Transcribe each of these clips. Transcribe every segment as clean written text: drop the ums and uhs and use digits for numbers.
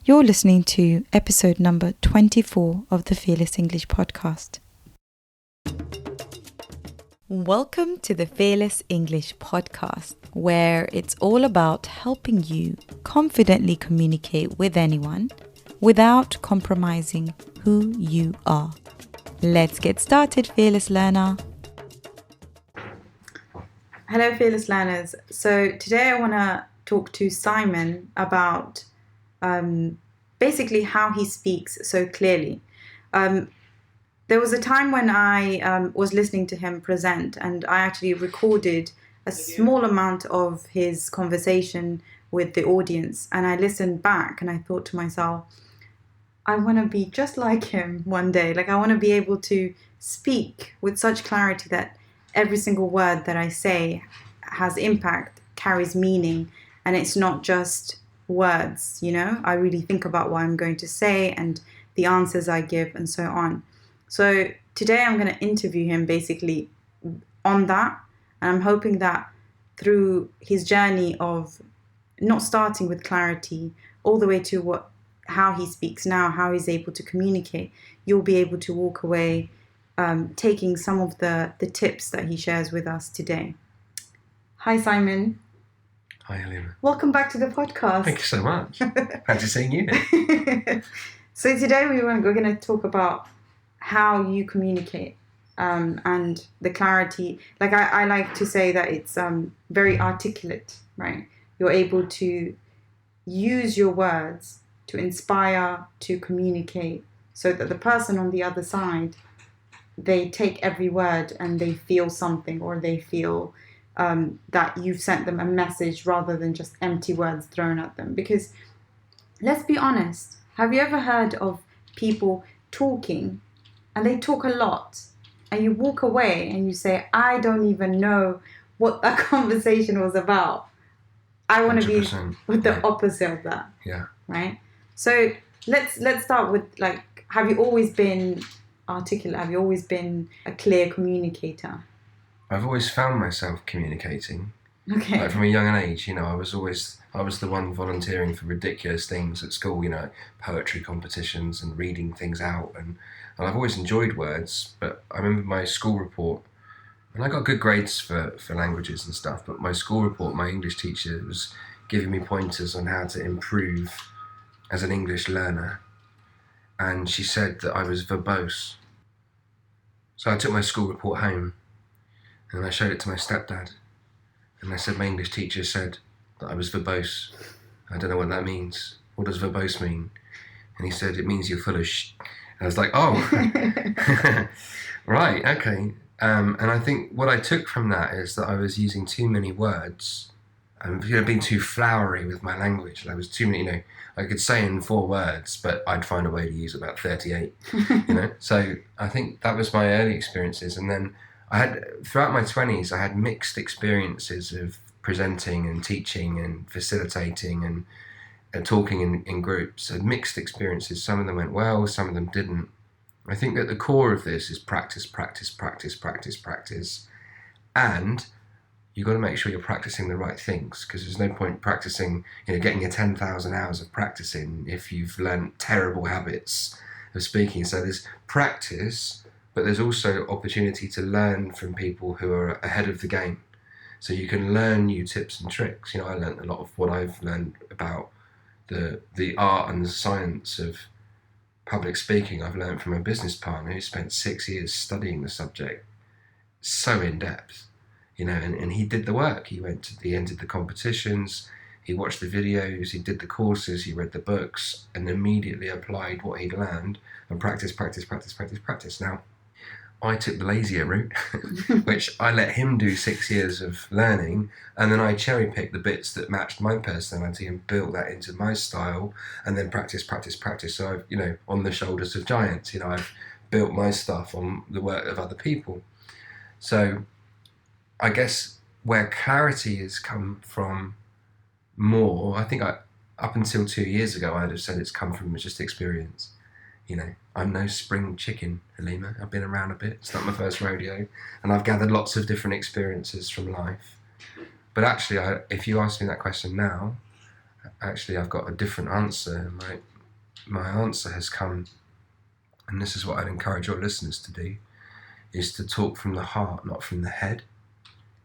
You're listening to episode number 24 of the Fearless English podcast. Welcome to the Fearless English podcast, where it's all about helping you confidently communicate with anyone without compromising who you are. Let's get started, Fearless Learner. Hello, Fearless Learners. So today I want to talk to Simon about basically how he speaks so clearly. There was a time when I was listening to him present, and I actually recorded a small amount of his conversation with the audience, and I listened back and I thought to myself, I want to be just like him one day. Like, I want to be able to speak with such clarity that every single word that I say has impact, carries meaning, and it's not just words, you know? I really think about what I'm going to say and the answers I give and so on. So today I'm going to interview him basically on that, and I'm hoping that through his journey of not starting with clarity all the way to how he speaks now, how he's able to communicate, you'll be able to walk away taking some of the tips that he shares with us today. Hi, Simon. Hi, Halima. Welcome back to the podcast. Thank you so much. Fancy seeing you. So today we're going to talk about how you communicate and the clarity. Like I like to say that it's very articulate, right? You're able to use your words to inspire, to communicate, so that the person on the other side, they take every word and they feel something, or they feel that you've sent them a message rather than just empty words thrown at them. Because let's be honest, have you ever heard of people talking and they talk a lot and you walk away and you say, I don't even know what that conversation was about? I want to be with the opposite of that. Yeah. Right? So let's start with, like, have you always been articulate? Have you always been a clear communicator? I've always found myself communicating. Okay. Like from a young age, I was the one volunteering for ridiculous things at school, poetry competitions and reading things out. And I've always enjoyed words, but I remember my school report, and I got good grades for languages and stuff, but my school report, my English teacher was giving me pointers on how to improve as an English learner. And she said that I was verbose. So I took my school report home and I showed it to my stepdad. And I said, my English teacher said that I was verbose. I don't know what that means. What does verbose mean? And he said, it means you're full of sh. And I was like, oh, right, okay. And I think what I took from that is that I was using too many words and being too flowery with my language. There was too many, I could say in 4 words, but I'd find a way to use about 38, So I think that was my early experiences. And then throughout my 20s, I had mixed experiences of presenting and teaching and facilitating and talking in groups. And mixed experiences. Some of them went well, some of them didn't. I think that the core of this is practice, practice, practice, practice, practice. And you've got to make sure you're practicing the right things, because there's no point practicing, getting your 10,000 hours of practicing if you've learned terrible habits of speaking. So there's practice, but there's also opportunity to learn from people who are ahead of the game. So you can learn new tips and tricks. I learned a lot of what I've learned about the art and the science of public speaking. I've learned from a business partner who spent 6 years studying the subject so in depth, and he did the work. He entered the competitions, he watched the videos, he did the courses, he read the books, and immediately applied what he'd learned and practice. Now, I took the lazier route, which I let him do 6 years of learning, and then I cherry-picked the bits that matched my personality and built that into my style, and then practice. So I've, on the shoulders of giants, I've built my stuff on the work of other people. So I guess where clarity has come from more, I think up until 2 years ago, I'd have said it's come from just experience. I'm no spring chicken, Halima. I've been around a bit. It's not my first rodeo. And I've gathered lots of different experiences from life. But actually, if you ask me that question now, I've got a different answer. my answer has come, and this is what I'd encourage your listeners to do, is to talk from the heart, not from the head.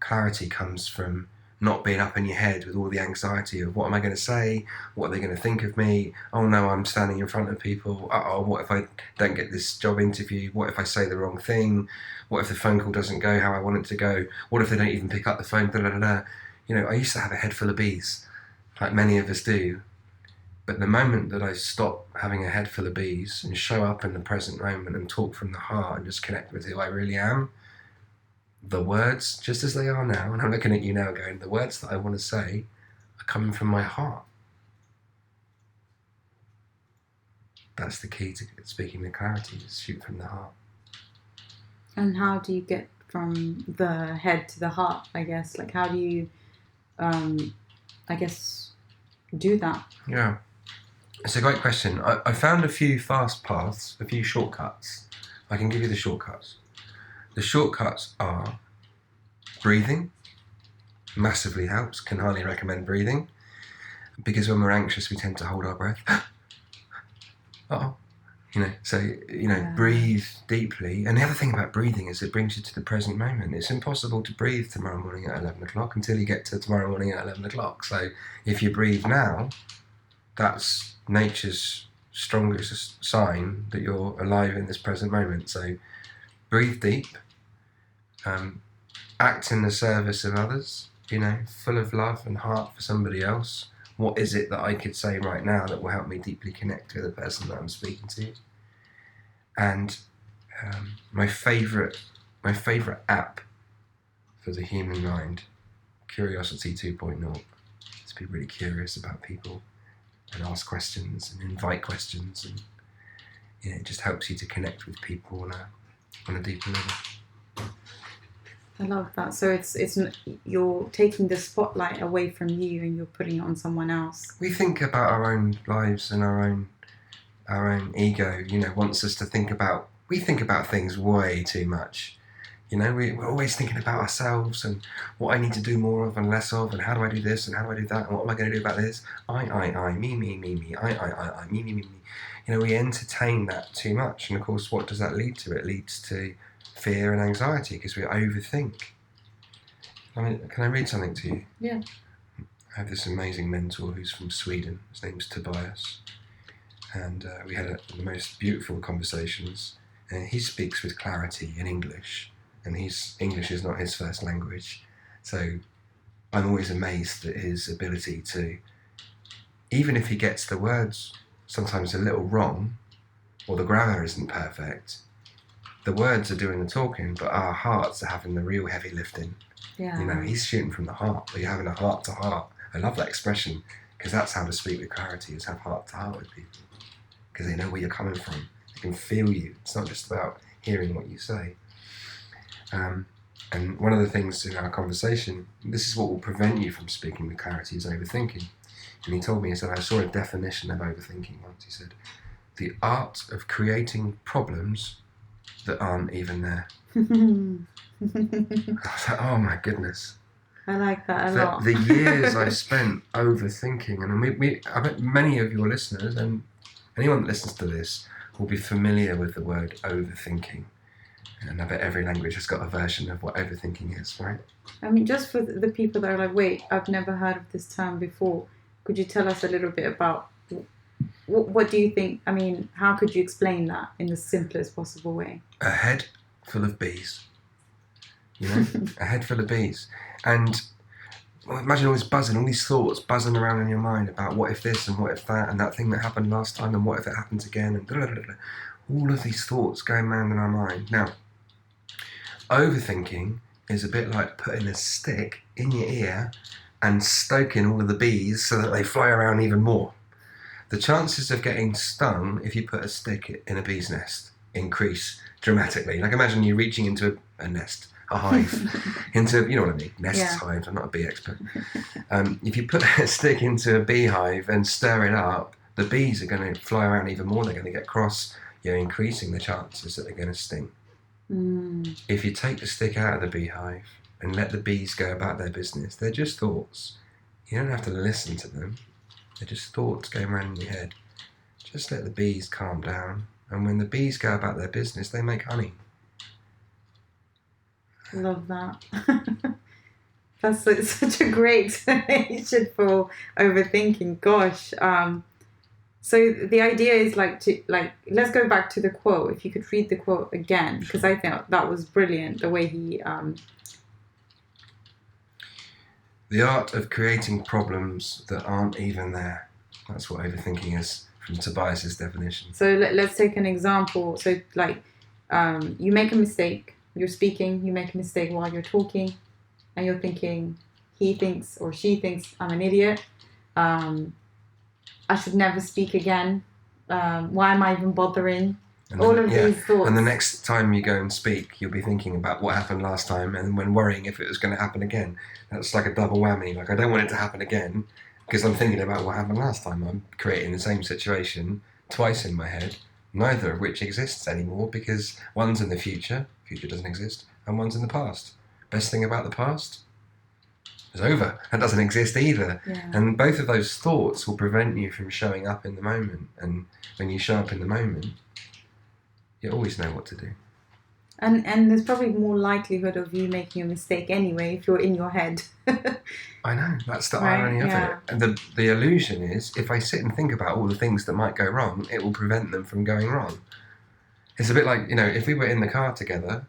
Clarity comes from not being up in your head with all the anxiety of what am I going to say, what are they going to think of me, oh no, I'm standing in front of people, uh-oh, what if I don't get this job interview, what if I say the wrong thing, what if the phone call doesn't go how I want it to go, what if they don't even pick up the phone, da da da da. You know, I used to have a head full of bees, like many of us do, but the moment that I stop having a head full of bees and show up in the present moment and talk from the heart and just connect with who I really am, the words, just as they are now, and I'm looking at you now going, the words that I want to say are coming from my heart. That's the key to speaking with clarity, is shoot from the heart. And how do you get from the head to the heart, I guess? Like, how do you, I guess, do that? Yeah, it's a great question. I found a few fast paths, a few shortcuts. I can give you the shortcuts. The shortcuts are breathing. Massively helps. Can highly recommend breathing. Because when we're anxious, we tend to hold our breath. Uh-oh. You know, so, breathe deeply. And the other thing about breathing is it brings you to the present moment. It's impossible to breathe tomorrow morning at 11 o'clock until you get to tomorrow morning at 11 o'clock. So if you breathe now, that's nature's strongest sign that you're alive in this present moment. So breathe deep. Act in the service of others, full of love and heart for somebody else. What is it that I could say right now that will help me deeply connect with the person that I'm speaking to? And my favourite app for the human mind, Curiosity 2.0, is be really curious about people and ask questions and invite questions, and it just helps you to connect with people on a deeper level. I love that. So it's you're taking the spotlight away from you and you're putting it on someone else. We think about our own lives and our own ego, wants us to think about. We think about things way too much. We're always thinking about ourselves and what I need to do more of and less of, and how do I do this and how do I do that and what am I going to do about this? I, me, I, me. We entertain that too much, and of course, what does that lead to? It leads to fear and anxiety because we overthink. Can I read something to you? Yeah. I have this amazing mentor who's from Sweden. His name's Tobias, and we had the most beautiful conversations. He speaks with clarity in English, and English is not his first language, so I'm always amazed at his ability to, even if he gets the words sometimes a little wrong, or the grammar isn't perfect, the words are doing the talking, but our hearts are having the real heavy lifting. Yeah. He's shooting from the heart, but you're having a heart to heart. I love that expression, because that's how to speak with clarity, is have heart to heart with people, because they know where you're coming from. They can feel you. It's not just about hearing what you say. And one of the things in our conversation, this is what will prevent you from speaking with clarity, is overthinking. And he told me, he said, I saw a definition of overthinking once. He said, the art of creating problems that aren't even there. I was like, oh my goodness. I like that a lot. The years I spent overthinking, and I bet many of your listeners and anyone that listens to this will be familiar with the word overthinking. And I bet every language has got a version of what overthinking is, right? Just for the people that are like, wait, I've never heard of this term before, could you tell us a little bit about what do you think? How could you explain that in the simplest possible way? A head full of bees. A head full of bees. And imagine all this buzzing, all these thoughts buzzing around in your mind about what if this and what if that and that thing that happened last time and what if it happens again and blah, blah, blah, blah. All of these thoughts going around in our mind. Now, overthinking is a bit like putting a stick in your ear and stoking all of the bees so that they fly around even more. The chances of getting stung if you put a stick in a bee's nest increase dramatically. Like imagine you reaching into a nest, a hive, into, you know what I mean, nests, Yeah. hives, I'm not a bee expert. If you put a stick into a beehive and stir it up, the bees are going to fly around even more, they're going to get cross, you're increasing the chances that they're going to sting. If you take the stick out of the beehive and let the bees go about their business, they're just thoughts. You don't have to listen to them. They're just thoughts going around in your head. Just let the bees calm down. And when the bees go about their business, they make honey. Love that. That's such a great explanation for overthinking. Gosh. So the idea is let's go back to the quote. If you could read the quote again, because I think that was brilliant. The way he. The art of creating problems that aren't even there. That's what overthinking is from Tobias's definition. So let's take an example. So you make a mistake. You're speaking. You make a mistake while you're talking, and you're thinking, he thinks or she thinks I'm an idiot. I should never speak again. Why am I even bothering? These thoughts. And the next time you go and speak, you'll be thinking about what happened last time, and when worrying if it was going to happen again. That's like a double whammy. Like, I don't want it to happen again because I'm thinking about what happened last time. I'm creating the same situation twice in my head, neither of which exists anymore because one's in the future doesn't exist, and one's in the past. Best thing about the past is over. That doesn't exist either. Yeah. And both of those thoughts will prevent you from showing up in the moment. And when you show up in the moment, you always know what to do. And there's probably more likelihood of you making a mistake anyway if you're in your head. I know, that's the Right, irony of yeah. it. And the illusion is, if I sit and think about all the things that might go wrong, it will prevent them from going wrong. It's a bit like, if we were in the car together,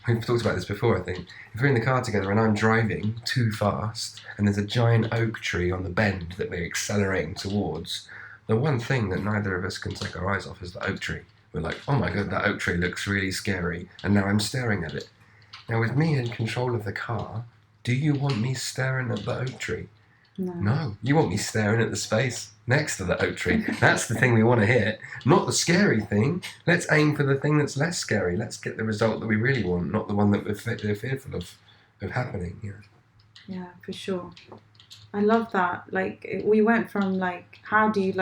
we've talked about this before, I think. If we're in the car together and I'm driving too fast and there's a giant oak tree on the bend that we're accelerating towards, the one thing that neither of us can take our eyes off is the oak tree. We're like, oh my God, that oak tree looks really scary, and now I'm staring at it. Now, with me in control of the car, do you want me staring at the oak tree? No, you want me staring at the space next to the oak tree. That's the thing we want to hit, not the scary thing. Let's aim for the thing that's less scary. Let's get the result that we really want, not the one that we're fearful of happening. Yeah, for sure. I love that. We went from how do you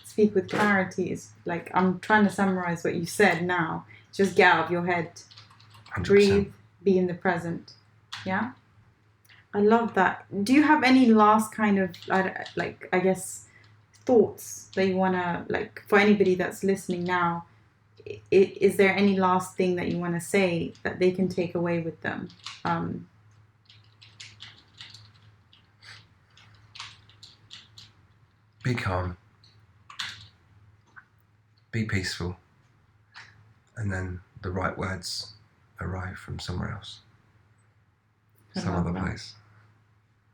speak with clarity is I'm trying to summarize what you said now. Just get out of your head, 100%. breathe, be in the present. Yeah. I love that. Do you have any last kind of I guess thoughts that you wanna for anybody that's listening now? Is there any last thing that you want to say that they can take away with them? Be calm. Be peaceful. And then the right words arrive from somewhere else. Some other place.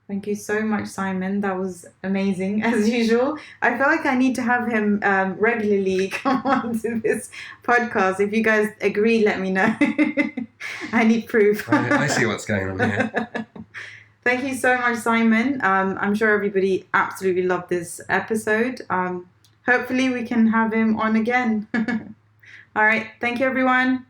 Thank you so much, Simon. That was amazing, as usual. I feel like I need to have him regularly come on to this podcast. If you guys agree, let me know. I need proof. I see what's going on here. Thank you so much, Simon. I'm sure everybody absolutely loved this episode. Hopefully we can have him on again. All right. Thank you, everyone.